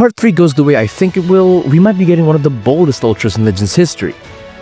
Part 3 goes the way I think it will, we might be getting one of the boldest Ultras in Legends history.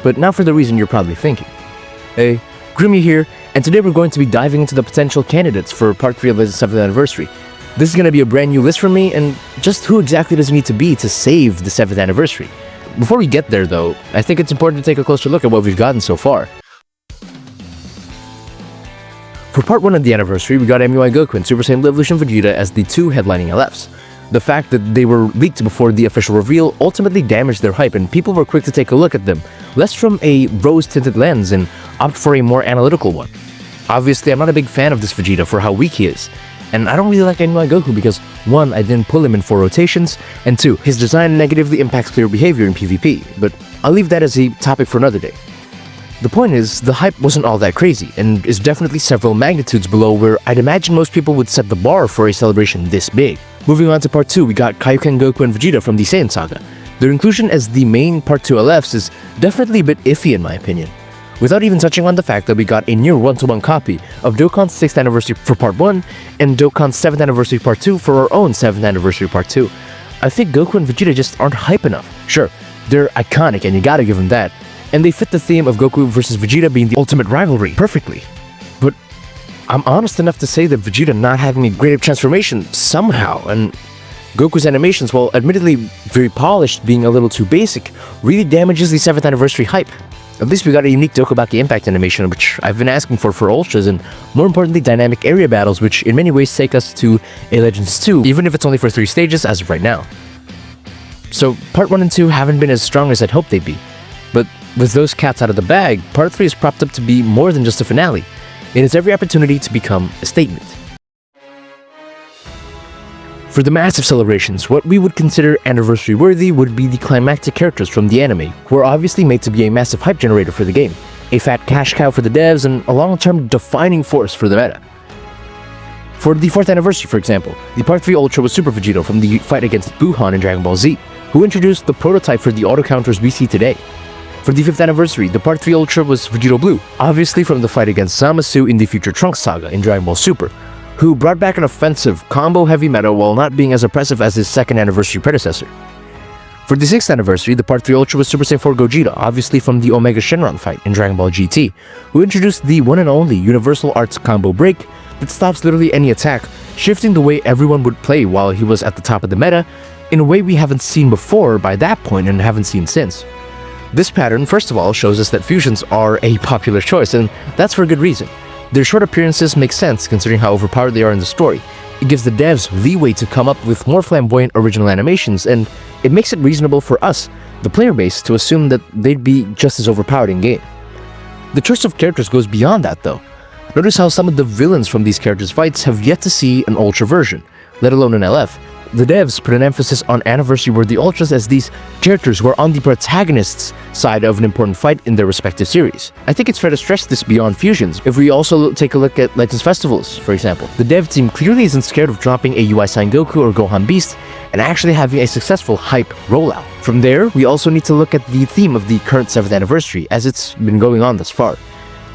But not for the reason you're probably thinking. Hey, Grimmy here, and today we're going to be diving into the potential candidates for Part 3 of Legends 7th anniversary. This is going to be a brand new list for me, and just who exactly does it need to be to save the 7th anniversary? Before we get there though, I think it's important to take a closer look at what we've gotten so far. For Part 1 of the anniversary, we got MUI Goku and Super Saiyan Evolution Vegeta as the two headlining LFs. The fact that they were leaked before the official reveal ultimately damaged their hype, and people were quick to take a look at them, less from a rose-tinted lens and opt for a more analytical one. Obviously, I'm not a big fan of this Vegeta for how weak he is, and I don't really like MUI Goku because 1. I didn't pull him in 4 rotations, and 2. His design negatively impacts player behavior in PvP, but I'll leave that as a topic for another day. The point is, the hype wasn't all that crazy, and is definitely several magnitudes below where I'd imagine most people would set the bar for a celebration this big. Moving on to Part 2, we got Kaioken Goku and Vegeta from the Saiyan Saga. Their inclusion as the main Part 2 LFs is definitely a bit iffy in my opinion. Without even touching on the fact that we got a near one-to-one copy of Dokkan's 6th anniversary for Part 1 and Dokkan's 7th anniversary Part 2 for our own 7th anniversary Part 2. I think Goku and Vegeta just aren't hype enough. Sure, they're iconic and you gotta give them that, and they fit the theme of Goku versus Vegeta being the ultimate rivalry perfectly. But I'm honest enough to say that Vegeta not having a great transformation somehow, and Goku's animations, while admittedly very polished, being a little too basic, really damages the 7th anniversary hype. At least we got a unique Dokubaki impact animation, which I've been asking for Ultras, and more importantly dynamic area battles, which in many ways take us to a Legends 2, even if it's only for 3 stages as of right now. So Part 1 and 2 haven't been as strong as I'd hoped they'd be. But with those cats out of the bag, Part 3 is propped up to be more than just a finale. It has every opportunity to become a statement. For the massive celebrations, what we would consider anniversary-worthy would be the climactic characters from the anime, who are obviously made to be a massive hype generator for the game, a fat cash cow for the devs, and a long-term defining force for the meta. For the 4th anniversary, for example, the Part 3 Ultra was Super Vegeta from the fight against Buhan in Dragon Ball Z, who introduced the prototype for the auto-counters we see today. For the 5th anniversary, the Part 3 Ultra was Vegeta Blue, obviously from the fight against Zamasu in the Future Trunks saga in Dragon Ball Super, who brought back an offensive, combo-heavy meta while not being as oppressive as his 2nd anniversary predecessor. For the 6th anniversary, the Part 3 Ultra was Super Saiyan 4 Gogeta, obviously from the Omega Shenron fight in Dragon Ball GT, who introduced the one and only Universal Arts combo break that stops literally any attack, shifting the way everyone would play while he was at the top of the meta, in a way we haven't seen before by that point and haven't seen since. This pattern, first of all, shows us that fusions are a popular choice, and that's for a good reason. Their short appearances make sense considering how overpowered they are in the story. It gives the devs leeway to come up with more flamboyant original animations, and it makes it reasonable for us, the player base, to assume that they'd be just as overpowered in-game. The choice of characters goes beyond that though. Notice how some of the villains from these characters' fights have yet to see an Ultra version, let alone an LF. The devs put an emphasis on anniversary-worthy Ultras as these characters were on the protagonist's side of an important fight in their respective series. I think it's fair to stress this beyond fusions. If we also take a look at Legends Festivals, for example, the dev team clearly isn't scared of dropping a UI Sign Goku or Gohan Beast and actually having a successful hype rollout. From there, we also need to look at the theme of the current 7th anniversary as it's been going on thus far.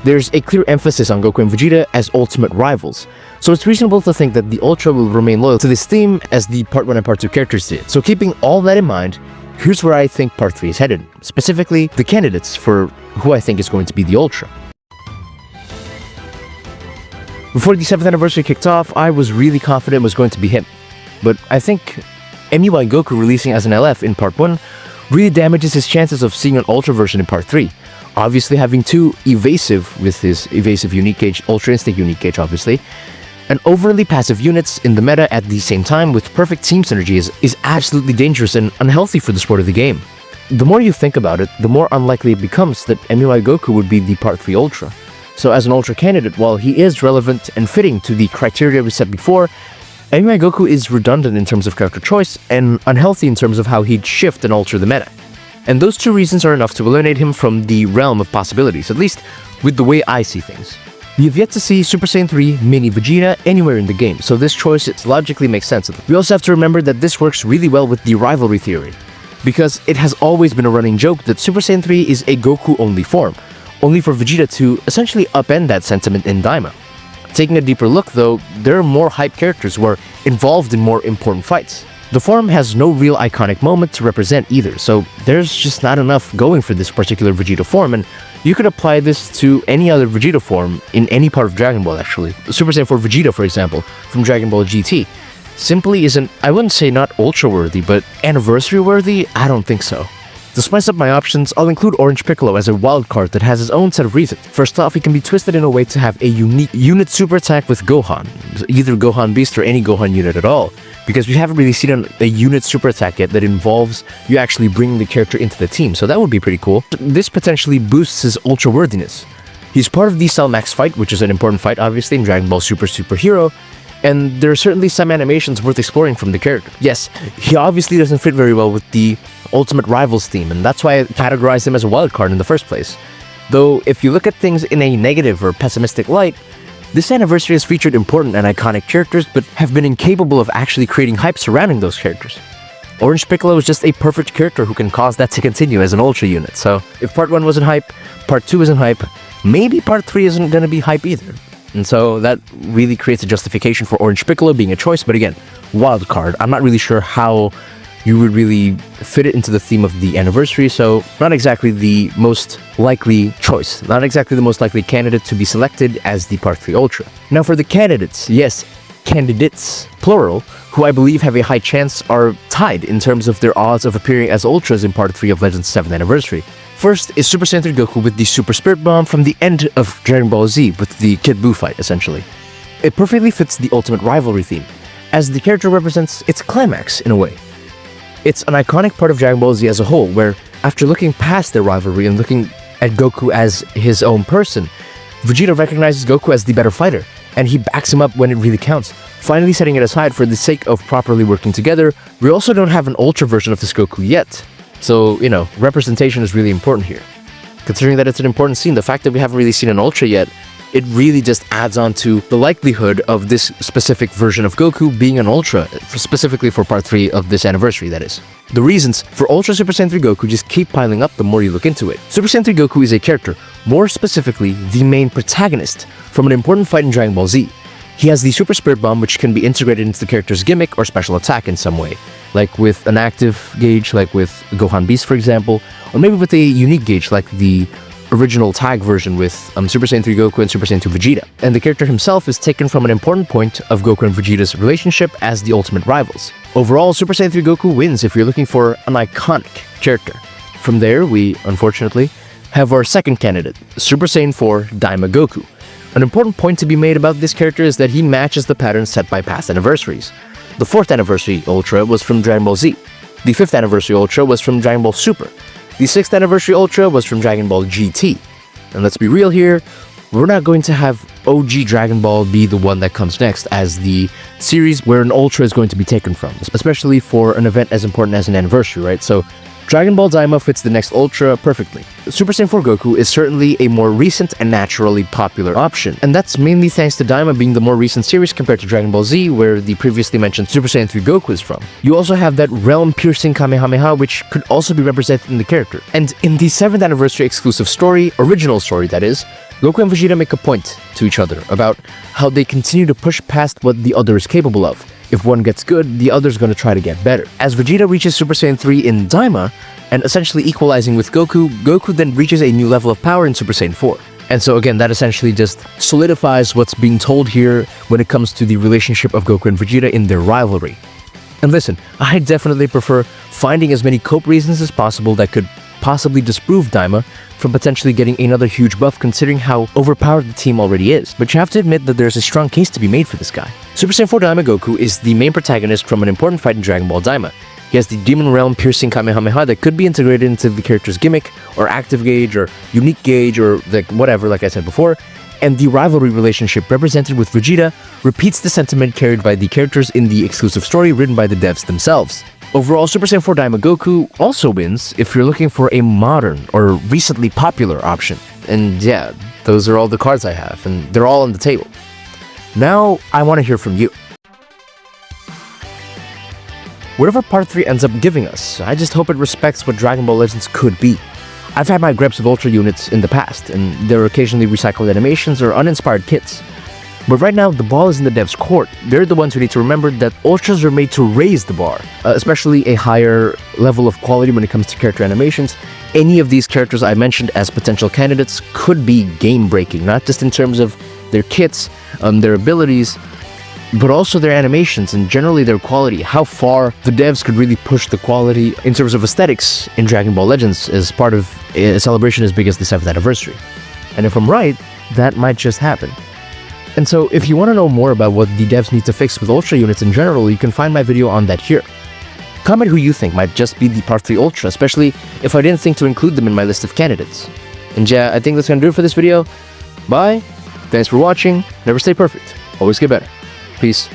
There's a clear emphasis on Goku and Vegeta as ultimate rivals, so it's reasonable to think that the Ultra will remain loyal to this theme as the Part 1 and Part 2 characters did. So keeping all that in mind, here's where I think Part 3 is headed, specifically the candidates for who I think is going to be the Ultra. Before the 7th anniversary kicked off, I was really confident it was going to be him, but I think MUI Goku releasing as an LF in Part 1 really damages his chances of seeing an Ultra version in Part 3. Obviously having too evasive with his evasive unique gauge, Ultra Instinct unique gauge obviously, and overly passive units in the meta at the same time with perfect team synergy is absolutely dangerous and unhealthy for the sport of the game. The more you think about it, the more unlikely it becomes that MUI Goku would be the Part 3 Ultra. So as an Ultra candidate, while he is relevant and fitting to the criteria we set before, MUI Goku is redundant in terms of character choice and unhealthy in terms of how he'd shift and alter the meta. And those two reasons are enough to eliminate him from the realm of possibilities, at least with the way I see things. We have yet to see Super Saiyan 3 Mini Vegeta anywhere in the game, so this choice logically makes sense. We also have to remember that this works really well with the rivalry theory, because it has always been a running joke that Super Saiyan 3 is a Goku-only form, only for Vegeta to essentially upend that sentiment in Daima. Taking a deeper look though, there are more hype characters who are involved in more important fights. The form has no real iconic moment to represent either, so there's just not enough going for this particular Vegeta form, and you could apply this to any other Vegeta form in any part of Dragon Ball actually. Super Saiyan 4 Vegeta, for example, from Dragon Ball GT, simply isn't, I wouldn't say not ultra-worthy, but anniversary-worthy? I don't think so. To spice up my options, I'll include Orange Piccolo as a wild card that has his own set of reasons. First off, he can be twisted in a way to have a unique unit super attack with Gohan, either Gohan Beast or any Gohan unit at all, because we haven't really seen a unit super attack yet that involves you actually bringing the character into the team, so that would be pretty cool. This potentially boosts his ultra-worthiness. He's part of the Cell Max fight, which is an important fight obviously in Dragon Ball Super Superhero, and there are certainly some animations worth exploring from the character. Yes, he obviously doesn't fit very well with the Ultimate Rivals theme, and that's why I categorized him as a wildcard in the first place. Though, if you look at things in a negative or pessimistic light, this anniversary has featured important and iconic characters, but have been incapable of actually creating hype surrounding those characters. Orange Piccolo is just a perfect character who can cause that to continue as an Ultra unit, so if Part 1 wasn't hype, Part 2 isn't hype, maybe Part 3 isn't gonna be hype either. And so that really creates a justification for Orange Piccolo being a choice, but again, wild card. I'm not really sure how you would really fit it into the theme of the anniversary, so not exactly the most likely choice, not exactly the most likely candidate to be selected as the Part 3 Ultra. Now for the candidates, yes, candidates, plural, who I believe have a high chance are tied in terms of their odds of appearing as Ultras in Part 3 of Legends 7th Anniversary. First is Super Saiyan 3 Goku with the Super Spirit Bomb from the end of Dragon Ball Z with the Kid Buu fight, essentially. It perfectly fits the Ultimate Rivalry theme, as the character represents its climax in a way. It's an iconic part of Dragon Ball Z as a whole, where after looking past their rivalry and looking at Goku as his own person, Vegeta recognizes Goku as the better fighter, and he backs him up when it really counts, finally setting it aside for the sake of properly working together. We also don't have an Ultra version of this Goku yet, so, you know, representation is really important here. Considering that it's an important scene, the fact that we haven't really seen an Ultra yet, it really just adds on to the likelihood of this specific version of Goku being an Ultra, specifically for Part 3 of this anniversary, that is. The reasons for Ultra Super Saiyan 3 Goku just keep piling up the more you look into it. Super Saiyan 3 Goku is a character, more specifically, the main protagonist from an important fight in Dragon Ball Z. He has the Super Spirit Bomb, which can be integrated into the character's gimmick or special attack in some way, like with an active gauge, like with Gohan Beast, for example, or maybe with a unique gauge, like the original tag version with Super Saiyan 3 Goku and Super Saiyan 2 Vegeta. And the character himself is taken from an important point of Goku and Vegeta's relationship as the ultimate rivals. Overall, Super Saiyan 3 Goku wins if you're looking for an iconic character. From there, we, unfortunately, have our second candidate, Super Saiyan 4 Daima Goku. An important point to be made about this character is that he matches the pattern set by past anniversaries. The 4th anniversary Ultra was from Dragon Ball Z. The 5th anniversary Ultra was from Dragon Ball Super. The 6th anniversary Ultra was from Dragon Ball GT. And let's be real here, we're not going to have OG Dragon Ball be the one that comes next as the series where an Ultra is going to be taken from, especially for an event as important as an anniversary, right? So Dragon Ball Daima fits the next Ultra perfectly. Super Saiyan 4 Goku is certainly a more recent and naturally popular option, and that's mainly thanks to Daima being the more recent series compared to Dragon Ball Z, where the previously mentioned Super Saiyan 3 Goku is from. You also have that realm-piercing Kamehameha, which could also be represented in the character. And in the 7th anniversary exclusive story, original story that is, Goku and Vegeta make a point to each other about how they continue to push past what the other is capable of. If one gets good, the other's gonna try to get better. As Vegeta reaches Super Saiyan 3 in Daima, and essentially equalizing with Goku, Goku then reaches a new level of power in Super Saiyan 4. And so again, that essentially just solidifies what's being told here when it comes to the relationship of Goku and Vegeta in their rivalry. And listen, I definitely prefer finding as many cope reasons as possible that could possibly disprove Daima from potentially getting another huge buff considering how overpowered the team already is. But you have to admit that there's a strong case to be made for this guy. Super Saiyan 4 Daima Goku is the main protagonist from an important fight in Dragon Ball Daima. He has the Demon Realm piercing Kamehameha that could be integrated into the character's gimmick, or active gauge, or unique gauge, or like whatever, like I said before. And the rivalry relationship represented with Vegeta repeats the sentiment carried by the characters in the exclusive story written by the devs themselves. Overall, Super Saiyan 4 Daima Goku also wins if you're looking for a modern or recently popular option. And yeah, those are all the cards I have, and they're all on the table. Now, I want to hear from you. Whatever Part 3 ends up giving us, I just hope it respects what Dragon Ball Legends could be. I've had my gripes with Ultra units in the past, and there are occasionally recycled animations or uninspired kits. But right now, the ball is in the devs' court. They're the ones who need to remember that Ultras are made to raise the bar, especially a higher level of quality when it comes to character animations. Any of these characters I mentioned as potential candidates could be game-breaking, not just in terms of their kits, their abilities, but also their animations and generally their quality. How far the devs could really push the quality in terms of aesthetics in Dragon Ball Legends as part of a celebration as big as the 7th anniversary. And if I'm right, that might just happen. And so if you want to know more about what the devs need to fix with Ultra units in general, you can find my video on that here. Comment who you think might just be the Part 3 Ultra, especially if I didn't think to include them in my list of candidates. And yeah, I think that's gonna do it for this video. Bye, thanks for watching, never stay perfect, always get better. Peace.